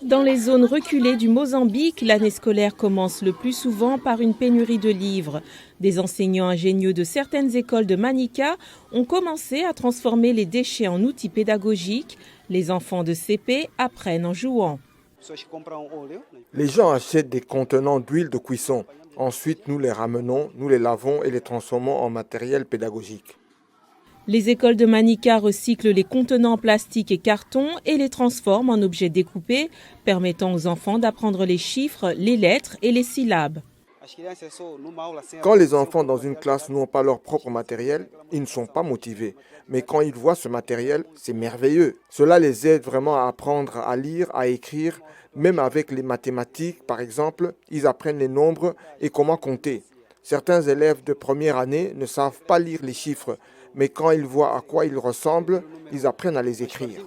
Dans les zones reculées du Mozambique, l'année scolaire commence le plus souvent par une pénurie de livres. Des enseignants ingénieux de certaines écoles de Manica ont commencé à transformer les déchets en outils pédagogiques. Les enfants de CP apprennent en jouant. Les gens achètent des contenants d'huile de cuisson. Ensuite, nous les ramenons, nous les lavons et les transformons en matériel pédagogique. Les écoles de Manica recyclent les contenants en plastique et carton et les transforment en objets découpés, permettant aux enfants d'apprendre les chiffres, les lettres et les syllabes. Quand les enfants dans une classe n'ont pas leur propre matériel, ils ne sont pas motivés. Mais quand ils voient ce matériel, c'est merveilleux. Cela les aide vraiment à apprendre à lire, à écrire. Même avec les mathématiques, par exemple, ils apprennent les nombres et comment compter. Certains élèves de première année ne savent pas lire les chiffres, mais quand ils voient à quoi ils ressemblent, ils apprennent à les écrire.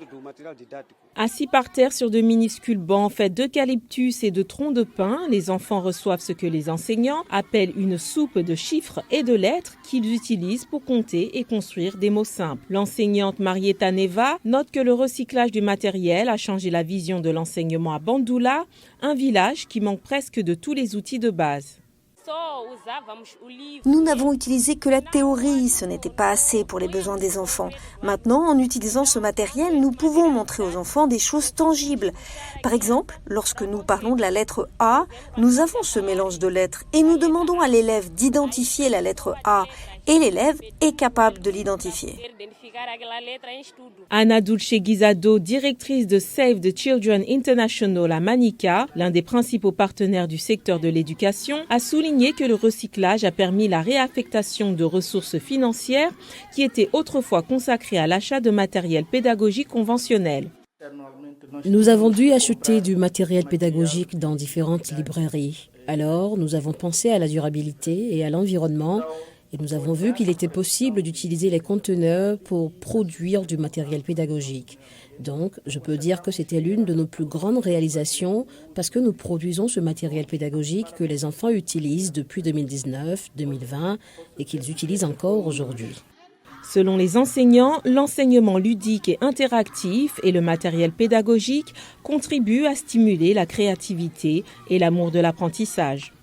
Assis par terre sur de minuscules bancs faits d'eucalyptus et de troncs de pin, les enfants reçoivent ce que les enseignants appellent une soupe de chiffres et de lettres qu'ils utilisent pour compter et construire des mots simples. L'enseignante Marieta Neva note que le recyclage du matériel a changé la vision de l'enseignement à Bandula, un village qui manque presque de tous les outils de base. Nous n'avons utilisé que la théorie, ce n'était pas assez pour les besoins des enfants. Maintenant, en utilisant ce matériel, nous pouvons montrer aux enfants des choses tangibles. Par exemple, lorsque nous parlons de la lettre A, nous avons ce mélange de lettres et nous demandons à l'élève d'identifier la lettre A et l'élève est capable de l'identifier. Ana Dulce Guisado, directrice de Save the Children International à Manica, l'un des principaux partenaires du secteur de l'éducation, a souligné que le recyclage a permis la réaffectation de ressources financières qui étaient autrefois consacrées à l'achat de matériel pédagogique conventionnel. Nous avons dû acheter du matériel pédagogique dans différentes librairies. Alors, nous avons pensé à la durabilité et à l'environnement et nous avons vu qu'il était possible d'utiliser les conteneurs pour produire du matériel pédagogique. Donc, je peux dire que c'était l'une de nos plus grandes réalisations parce que nous produisons ce matériel pédagogique que les enfants utilisent depuis 2019, 2020 et qu'ils utilisent encore aujourd'hui. Selon les enseignants, l'enseignement ludique et interactif et le matériel pédagogique contribuent à stimuler la créativité et l'amour de l'apprentissage.